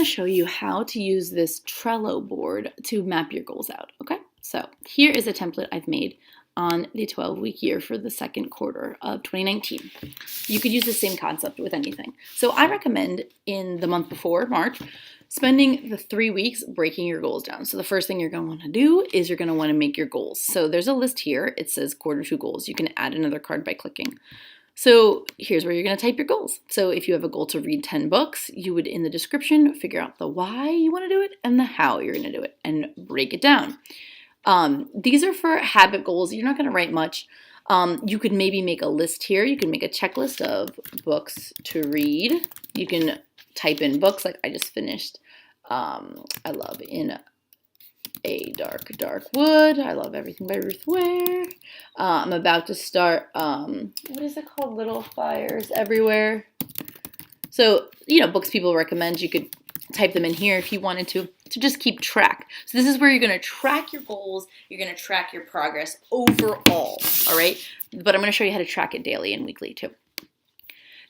show you how to use this Trello board to map your goals out, okay? So here is a template I've made on the 12-week year for the second quarter of 2019. You could use the same concept with anything. So I recommend in the month before, March, spending the 3 weeks breaking your goals down. So the first thing you're going to want to do is you're going to want to make your goals. So there's a list here. It says quarter two goals. You can add another card by clicking. So here's where you're going to type your goals. So if you have a goal to read 10 books, you would, in the description, figure out the why you want to do it and the how you're going to do it and break it down. These are for habit goals. You're not going to write much. You could maybe make a list here. You can make a checklist of books to read. You can type in books like I just finished. I love In a Dark, Dark Wood. I love everything by Ruth Ware. I'm about to start, what is it called? Little Fires Everywhere. So, books people recommend. You could type them in here if you wanted to just keep track. So this is where you're going to track your goals. You're going to track your progress overall, all right? But I'm going to show you how to track it daily and weekly too.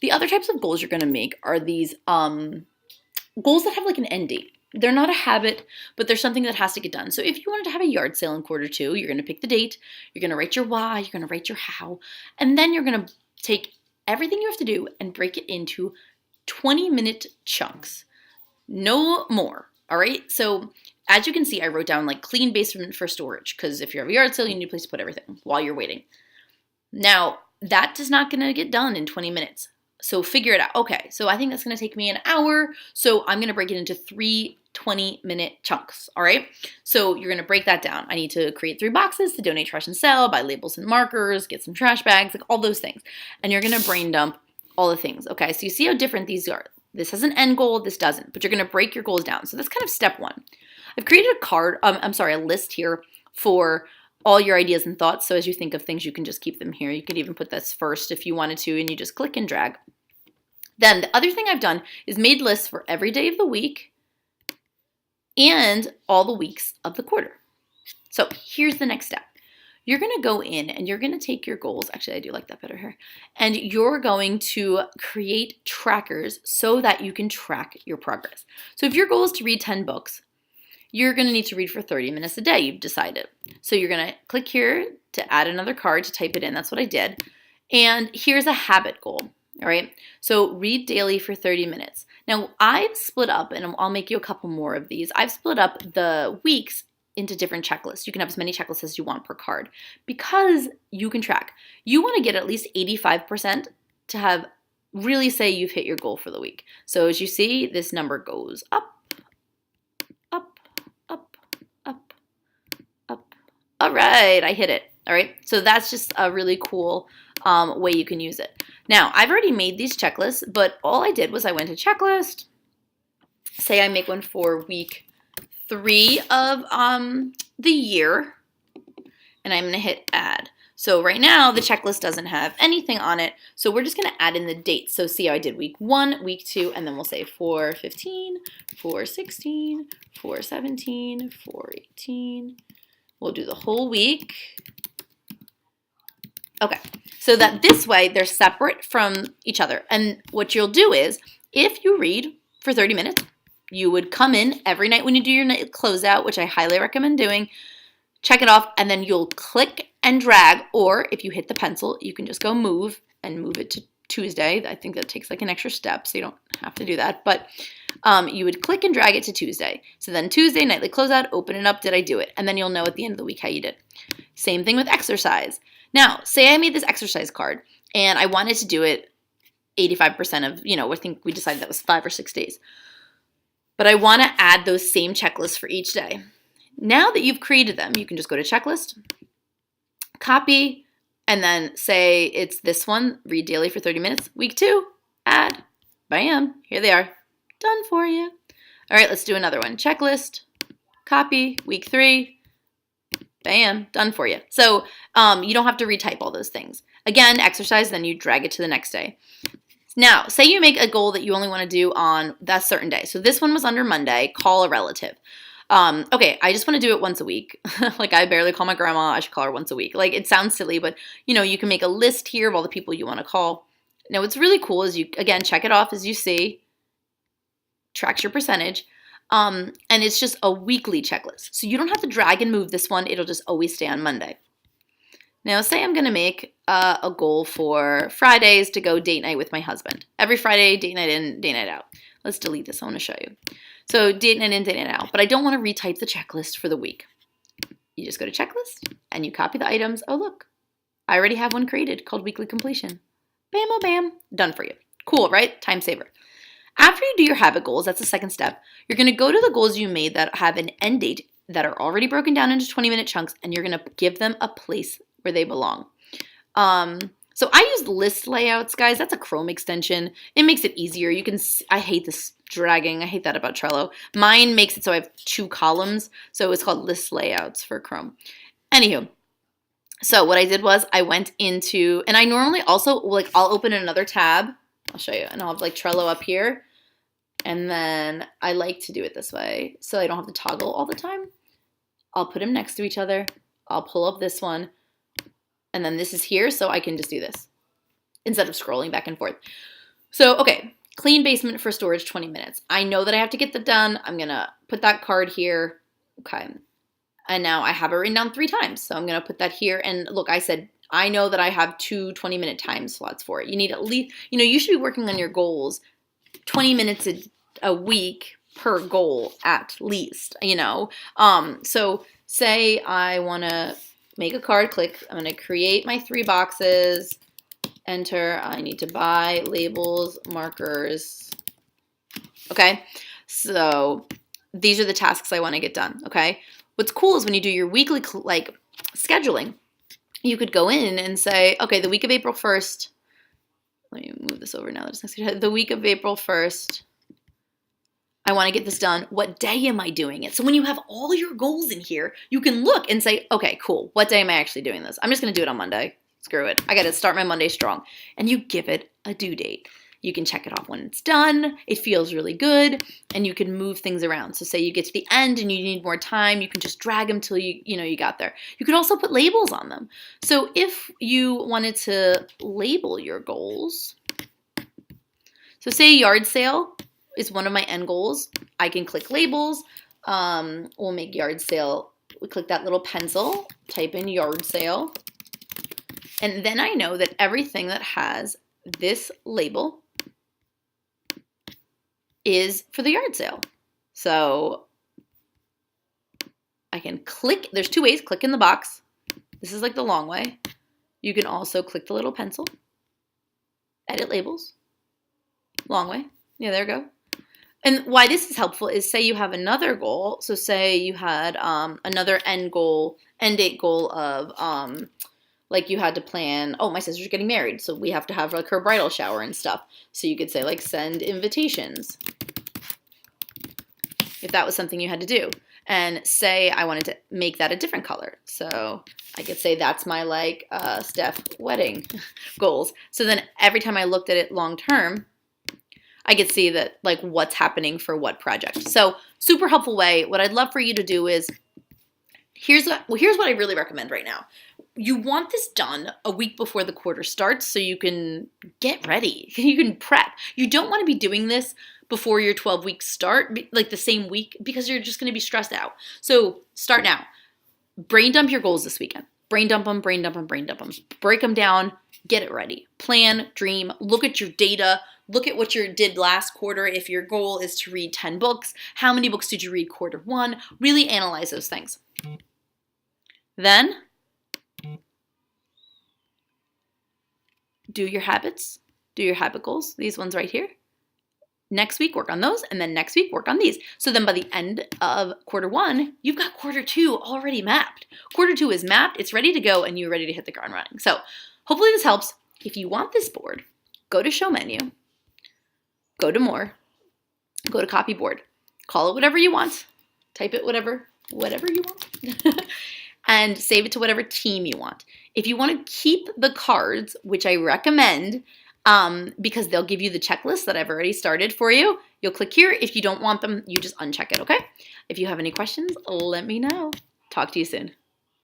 The other types of goals you're going to make are these goals that have like an end date. They're not a habit, but there's something that has to get done. So if you wanted to have a yard sale in quarter two, you're going to pick the date, you're going to write your why, you're going to write your how, and then you're going to take everything you have to do and break it into 20-minute chunks. No more, all right? So as you can see, I wrote down like clean basement for storage because if you have a yard sale, you need a place to put everything while you're waiting. Now, that is not going to get done in 20 minutes. So figure it out. Okay, so I think that's going to take me an hour. So I'm going to break it into 3 20-minute chunks, all right? So you're going to break that down. I need to create 3 boxes to donate, trash, and sell, buy labels and markers, get some trash bags, like all those things. And you're going to brain dump all the things, okay? So you see how different these are. This has an end goal, this doesn't, but you're going to break your goals down. So that's kind of step one. I've created a list here for all your ideas and thoughts. So as you think of things, you can just keep them here. You could even put this first if you wanted to, and you just click and drag. Then the other thing I've done is made lists for every day of the week and all the weeks of the quarter. So here's the next step. You're going to go in and you're going to take your goals. Actually, I do like that better here. And you're going to create trackers so that you can track your progress. So if your goal is to read 10 books, you're going to need to read for 30 minutes a day, you've decided. So you're going to click here to add another card to type it in. That's what I did. And here's a habit goal. All right, so read daily for 30 minutes. Now, I've split up, and I'll make you a couple more of these. I've split up the weeks into different checklists. You can have as many checklists as you want per card because you can track. You want to get at least 85% to have really say you've hit your goal for the week. So as you see, this number goes up, up, up, up, up. All right, I hit it. All right, so that's just a really cool way you can use it. Now, I've already made these checklists, but all I did was I went to checklist. Say I make one for week 3 of the year, and I'm going to hit add. So right now, the checklist doesn't have anything on it, so we're just going to add in the dates. So see how I did week 1, week 2, and then we'll say 4/15, 4/16, 4/17, 4/18. We'll do the whole week. Okay, so that this way they're separate from each other. And what you'll do is, if you read for 30 minutes, you would come in every night when you do your night closeout, which I highly recommend doing, check it off, and then you'll click and drag, or if you hit the pencil, you can just go move and move it to Tuesday. I think that takes like an extra step, so you don't have to do that, but you would click and drag it to Tuesday. So then Tuesday, nightly closeout, open it up, did I do it? And then you'll know at the end of the week how you did. Same thing with exercise. Now, say I made this exercise card and I wanted to do it 85% of, I think we decided that was 5 or 6 days. But I want to add those same checklists for each day. Now that you've created them, you can just go to checklist, copy, and then say it's this one, read daily for 30 minutes. Week 2, add, bam, here they are, done for you. All right, let's do another one. Checklist, copy, week 3, bam, done for you. So you don't have to retype all those things. Again, exercise, then you drag it to the next day. Now, say you make a goal that you only want to do on that certain day. So this one was under Monday, call a relative. Okay, I just want to do it once a week. Like I barely call my grandma, I should call her once a week. Like it sounds silly, but you can make a list here of all the people you want to call. Now what's really cool is you, again, check it off as you see. tracks your percentage. And it's just a weekly checklist. So you don't have to drag and move this one. It'll just always stay on Monday. Now, say I'm going to make a goal for Fridays to go date night with my husband. Every Friday, date night in, date night out. Let's delete this. I want to show you. So date night in, date night out. But I don't want to retype the checklist for the week. You just go to checklist and you copy the items. Oh, look. I already have one created called weekly completion. Bam, oh, bam. Done for you. Cool, right? Time saver. After you do your habit goals, that's the second step, you're going to go to the goals you made that have an end date that are already broken down into 20-minute chunks, and you're going to give them a place where they belong. So I use list layouts, guys. That's a Chrome extension. It makes it easier. You can, I hate this dragging. I hate that about Trello. Mine makes it so I have 2 columns. So it's called list layouts for Chrome. Anywho, so what I did was I went into, and I normally also, like, I'll open another tab. I'll show you. And I'll have like Trello up here. And then I like to do it this way so I don't have to toggle all the time. I'll put them next to each other. I'll pull up this one. And then this is here, so I can just do this instead of scrolling back and forth. So, okay, clean basement for storage, 20 minutes. I know that I have to get that done. I'm going to put that card here. Okay. And now I have it written down 3 times. So I'm going to put that here. And look, I said, I know that I have 2 20-minute time slots for it. You need at least, you should be working on your goals 20 minutes a week per goal at least, So say I want to make a card, click, I'm going to create my 3 boxes, enter, I need to buy labels, markers. Okay, so these are the tasks I want to get done, okay? What's cool is when you do your weekly, scheduling, you could go in and say, okay, the week of April 1st, let me move this over now. The week of April 1st, I want to get this done. What day am I doing it? So when you have all your goals in here, you can look and say, okay, cool. What day am I actually doing this? I'm just going to do it on Monday. Screw it. I got to start my Monday strong. And you give it a due date. You can check it off when it's done. It feels really good. And you can move things around. So say you get to the end and you need more time, you can just drag them till you got there. You could also put labels on them. So if you wanted to label your goals, so say yard sale is one of my end goals. I can click labels. We'll make yard sale. We click that little pencil, type in yard sale. And then I know that everything that has this label is for the yard sale. So I can click, there's 2 ways, click in the box. This is like the long way. You can also click the little pencil, edit labels, long way. Yeah, there we go. And why this is helpful is say you have another goal. So say you had another end date goal of like you had to plan, oh, my sister's getting married, so we have to have like her bridal shower and stuff. So you could say like send invitations if that was something you had to do. And say I wanted to make that a different color. So I could say that's my like Steph wedding goals. So then every time I looked at it long term, I could see that like what's happening for what project. So super helpful way. What I'd love for you to do is, here's what I really recommend right now. You want this done a week before the quarter starts so you can get ready. You can prep. You don't want to be doing this before your 12 weeks start, like the same week, because you're just going to be stressed out. So start now. Brain dump your goals this weekend. Brain dump them, brain dump them, brain dump them. Break them down. Get it ready. Plan, dream, look at your data. Look at what you did last quarter. If your goal is to read 10 books, how many books did you read quarter 1? Really analyze those things. Then do your habits, do your habit goals, these ones right here. Next week, work on those, and then next week, work on these. So then by the end of quarter 1, you've got quarter 2 already mapped. Quarter 2 is mapped, it's ready to go, and you're ready to hit the ground running. So hopefully this helps. If you want this board, go to Show Menu, go to More, go to Copy Board. Call it whatever you want. Type it whatever you want. And save it to whatever team you want. If you want to keep the cards, which I recommend, because they'll give you the checklist that I've already started for you, you'll click here. If you don't want them, you just uncheck it, okay? If you have any questions, let me know. Talk to you soon.